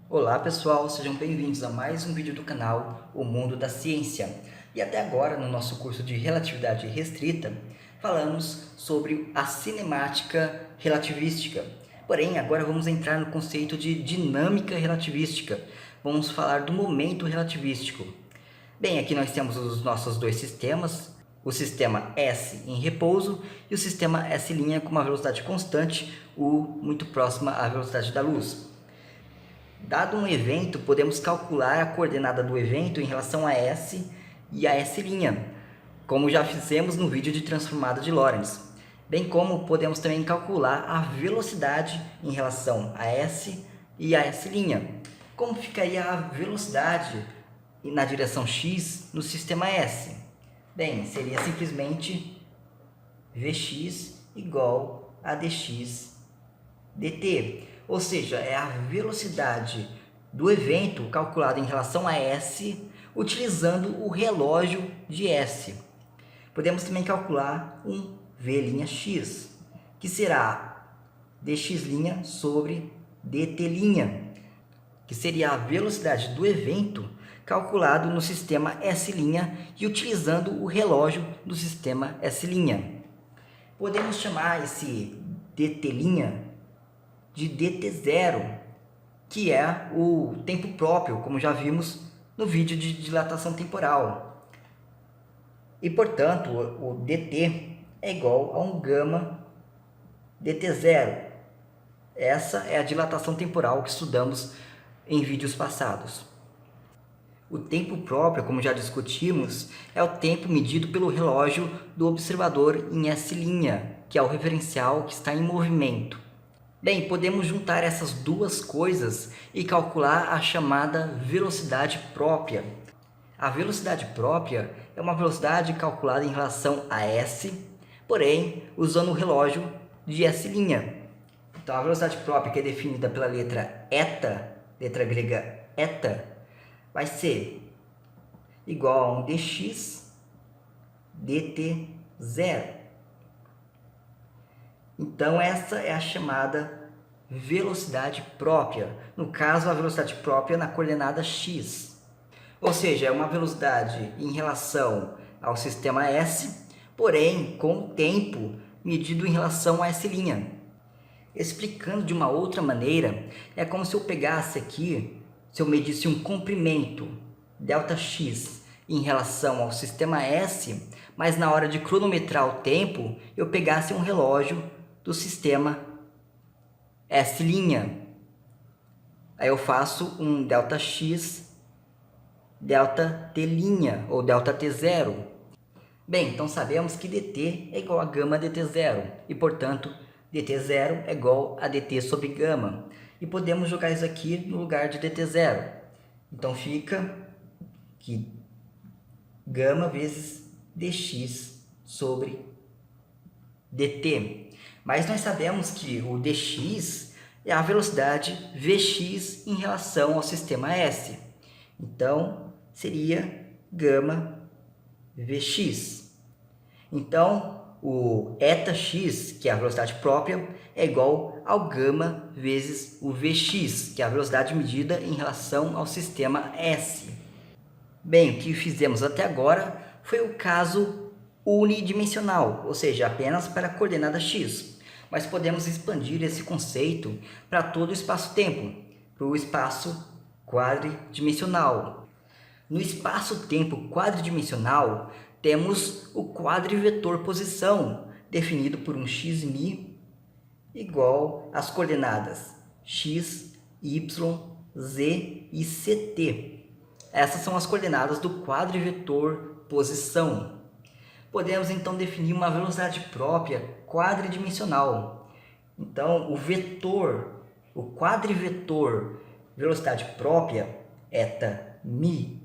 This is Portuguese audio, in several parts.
Olá pessoal, sejam bem-vindos a mais um vídeo do canal O Mundo da Ciência. E até agora, no nosso curso de Relatividade Restrita, falamos sobre a cinemática relativística. Porém, agora vamos entrar no conceito de dinâmica relativística. Vamos falar do momento relativístico. Bem, aqui nós temos os nossos dois sistemas, o sistema S em repouso e o sistema S' com uma velocidade constante, U muito próxima à velocidade da luz. Dado um evento, podemos calcular a coordenada do evento em relação a S e a S', como já fizemos no vídeo de transformada de Lorentz. Bem como podemos também calcular a velocidade em relação a S e a S'. Como ficaria a velocidade na direção x no sistema S? Bem, seria simplesmente Vx igual a dx dt. Ou seja, é a velocidade do evento calculada em relação a S, utilizando o relógio de S. Podemos também calcular um V'x, que será dx' sobre dt', que seria a velocidade do evento calculado no sistema S' e utilizando o relógio do sistema S'. Podemos chamar esse dt' de dt0, que é o tempo próprio, como já vimos no vídeo de dilatação temporal. E, portanto, o dt é igual a um gama dt0. Essa é a dilatação temporal que estudamos em vídeos passados. O tempo próprio, como já discutimos, é o tempo medido pelo relógio do observador em S', que é o referencial que está em movimento. Bem, podemos juntar essas duas coisas e calcular a chamada velocidade própria. A velocidade própria é uma velocidade calculada em relação a S, porém usando o relógio de S'. Então a velocidade própria, que é definida pela letra eta, letra grega eta, vai ser igual a um dx dt0. Então essa é a chamada velocidade própria, no caso a velocidade própria na coordenada x. Ou seja, é uma velocidade em relação ao sistema S, porém com o tempo medido em relação a S'. Explicando de uma outra maneira, é como se eu pegasse aqui, se eu medisse um comprimento, ΔX, em relação ao sistema S, mas na hora de cronometrar o tempo, eu pegasse um relógio do sistema S'. Aí eu faço um ΔX, ΔT' ou ΔT0. Bem, então sabemos que dt é igual a gama dt0 e, portanto, dt0 é igual a dt sobre gama. E podemos jogar isso aqui no lugar de dt0. Então fica que gama vezes dx sobre dt. Mas nós sabemos que o dx é a velocidade Vx em relação ao sistema S. Então, seria gama Vx. Então, o etax, que é a velocidade própria, é igual ao gama vezes o Vx, que é a velocidade medida em relação ao sistema S. Bem, o que fizemos até agora foi o caso unidimensional, ou seja, apenas para a coordenada x. Mas podemos expandir esse conceito para todo o espaço-tempo, para o espaço quadridimensional. No espaço-tempo quadridimensional, temos o quadrivetor posição, definido por um x'mi igual às coordenadas x, y, z e ct. Essas são as coordenadas do quadrivetor posição. Podemos então definir uma velocidade própria quadridimensional. Então, o quadrivetor velocidade própria, eta_mi,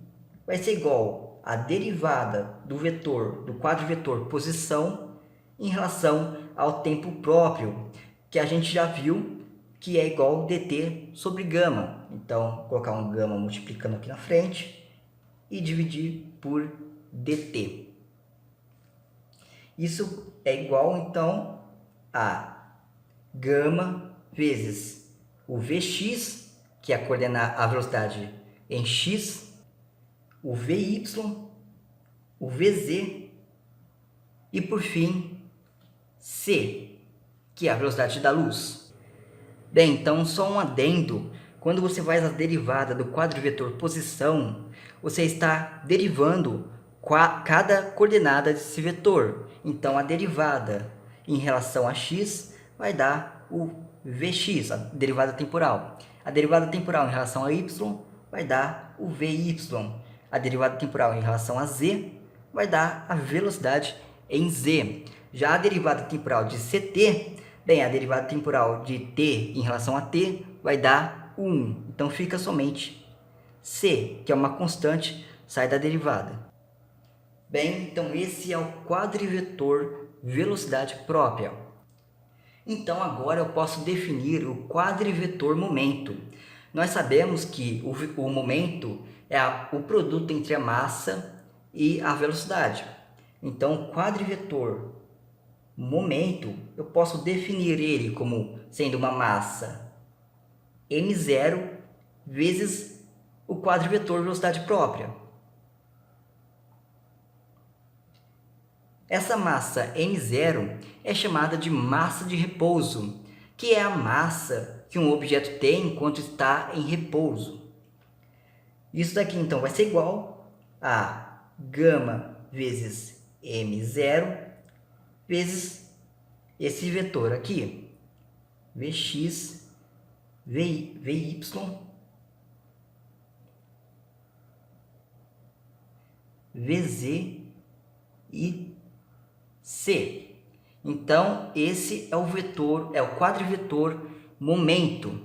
vai ser igual à derivada do vetor, do quadrivetor posição, em relação ao tempo próprio, que a gente já viu que é igual a dt sobre gama. Então, vou colocar um gama multiplicando aqui na frente e dividir por dt. Isso é igual, então, a gama vezes o Vx que é coordenar a velocidade em x, o vy, o vz e, por fim, c, que é a velocidade da luz. Bem, então, só um adendo. Quando você faz a derivada do quadrivetor posição, você está derivando cada coordenada desse vetor. Então, a derivada em relação a x vai dar o vx, a derivada temporal. A derivada temporal em relação a y vai dar o vy. A derivada temporal em relação a z vai dar a velocidade em z. Já a derivada temporal de ct, bem, a derivada temporal de t em relação a t vai dar 1. Então, fica somente c, que é uma constante, sai da derivada. Bem, então esse é o quadrivetor velocidade própria. Então, agora eu posso definir o quadrivetor momento. Nós sabemos que o momento é o produto entre a massa e a velocidade. Então, o quadrivetor momento, eu posso definir ele como sendo uma massa m0 vezes o quadrivetor velocidade própria. Essa massa m0 é chamada de massa de repouso, que é a massa que um objeto tem enquanto está em repouso. Isso daqui, então, vai ser igual a gama vezes m0 vezes esse vetor aqui, vx, vy, vz e c. Então, esse é o vetor, é o quadrivetor momento.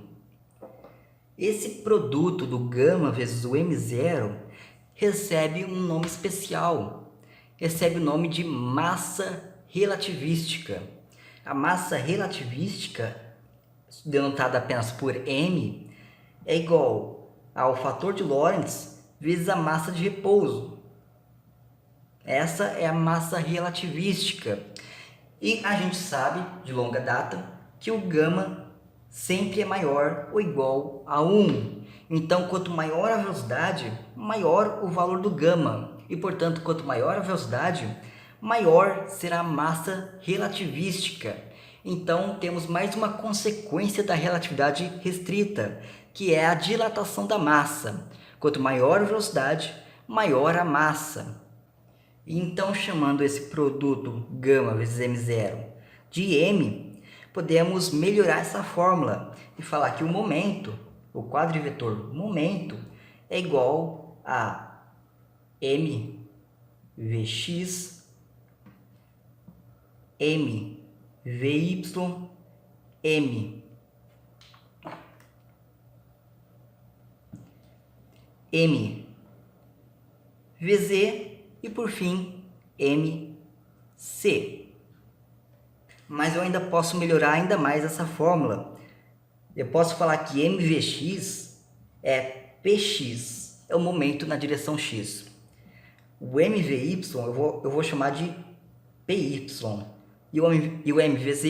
Esse produto do gama vezes o m0 recebe um nome especial. Recebe o nome de massa relativística. A massa relativística, denotada apenas por m, é igual ao fator de Lorentz vezes a massa de repouso. Essa é a massa relativística. E a gente sabe, de longa data, que o gama sempre é maior ou igual a 1. Então, quanto maior a velocidade, maior o valor do gama. E, portanto, quanto maior a velocidade, maior será a massa relativística. Então, temos mais uma consequência da relatividade restrita, que é a dilatação da massa. Quanto maior a velocidade, maior a massa. Então, chamando esse produto gama vezes m0 de m, podemos melhorar essa fórmula e falar que o momento, o quadrivetor momento, é igual a m vx, m vy, m vz e, por fim, mc. Mas eu ainda posso melhorar ainda mais essa fórmula. Eu posso falar que mvx é px, é o momento na direção x. O mvy eu vou chamar de py. E o mvz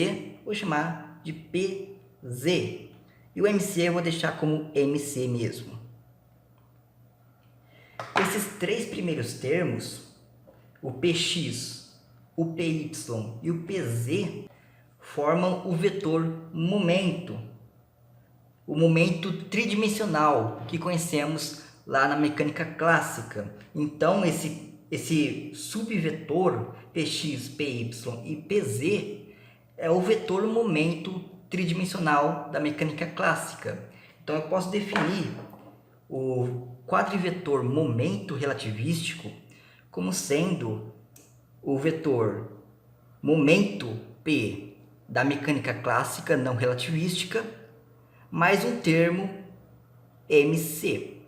vou chamar de pz. E o mc eu vou deixar como mc mesmo. Esses três primeiros termos, o px, o py e o pz, formam o vetor momento, o momento tridimensional que conhecemos lá na mecânica clássica. Então, esse subvetor px, py e pz é o vetor momento tridimensional da mecânica clássica. Então, eu posso definir o quadrivetor momento relativístico como sendo o vetor momento P da mecânica clássica não relativística mais um termo mc.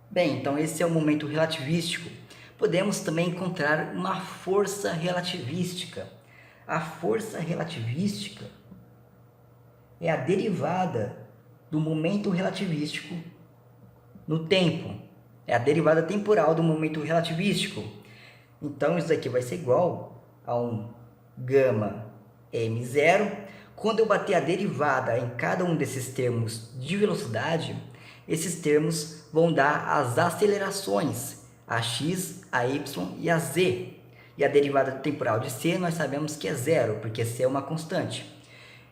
Bem, então esse é o momento relativístico. Podemos também encontrar uma força relativística. A força relativística é a derivada do momento relativístico no tempo. É a derivada temporal do momento relativístico. Então, isso aqui vai ser igual a um gama m0 quando eu bater a derivada em cada um desses termos de velocidade, esses termos vão dar as acelerações, a x, a y e a z. E a derivada temporal de c nós sabemos que é zero, porque c é uma constante.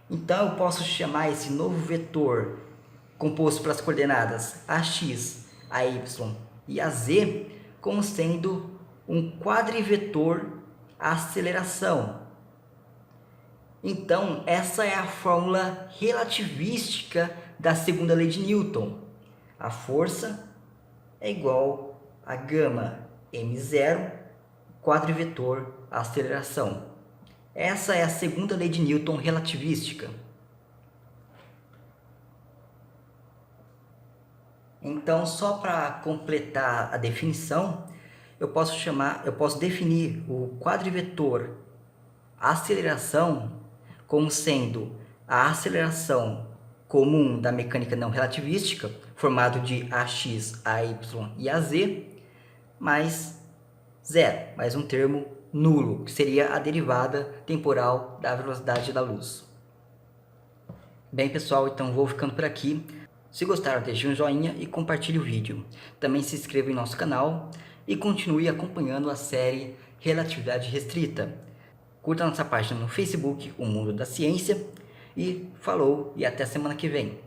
Então eu posso chamar esse novo vetor composto pelas coordenadas ax, ay e az como sendo um quadrivetor aceleração. Então, essa é a fórmula relativística da segunda lei de Newton. A força é igual a gama m0, quadrivetor aceleração. Essa é a segunda lei de Newton relativística. Então, só para completar a definição, eu posso definir o quadrivetor aceleração como sendo a aceleração comum da mecânica não relativística, formado de ax, ay e az, mais zero, mais um termo nulo, que seria a derivada temporal da velocidade da luz. Bem, pessoal, então vou ficando por aqui. Se gostaram, deixe um joinha e compartilhe o vídeo. Também se inscreva em nosso canal e continue acompanhando a série Relatividade Restrita. Curta nossa página no Facebook, O Mundo da Ciência. E falou e até semana que vem.